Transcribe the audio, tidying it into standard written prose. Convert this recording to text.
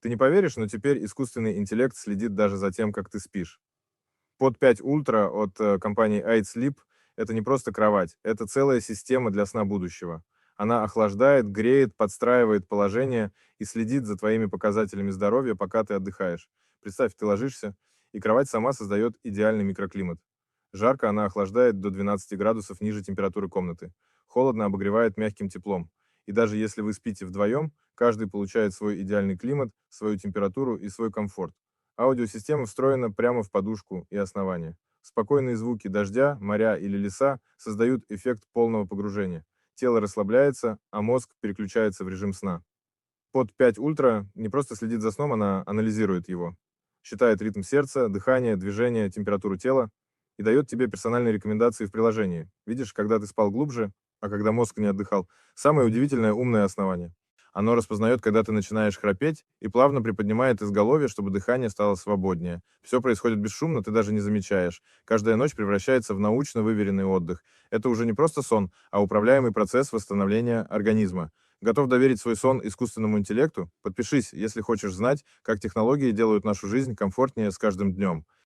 Ты не поверишь, но теперь искусственный интеллект следит даже за тем, как ты спишь. Под 5 Ультра от компании iSleep — это не просто кровать, это целая система для сна будущего. Она охлаждает, греет, подстраивает положение и следит за твоими показателями здоровья, пока ты отдыхаешь. Представь, ты ложишься, и кровать сама создает идеальный микроклимат. Жарко она охлаждает до 12 градусов ниже температуры комнаты. Холодно обогревает мягким теплом. И даже если вы спите вдвоем, каждый получает свой идеальный климат, свою температуру и свой комфорт. Аудиосистема встроена прямо в подушку и основание. Спокойные звуки дождя, моря или леса создают эффект полного погружения. Тело расслабляется, а мозг переключается в режим сна. Под 5 ультра не просто следит за сном, она анализирует его. Считает ритм сердца, дыхание, движение, температуру тела и дает тебе персональные рекомендации в приложении. Видишь, когда ты спал глубже, а когда мозг не отдыхал. Самое удивительное умное основание. Оно распознает, когда ты начинаешь храпеть, и плавно приподнимает изголовье, чтобы дыхание стало свободнее. Все происходит бесшумно, ты даже не замечаешь. Каждая ночь превращается в научно выверенный отдых. Это уже не просто сон, а управляемый процесс восстановления организма. Готов доверить свой сон искусственному интеллекту? Подпишись, если хочешь знать, как технологии делают нашу жизнь комфортнее с каждым днем.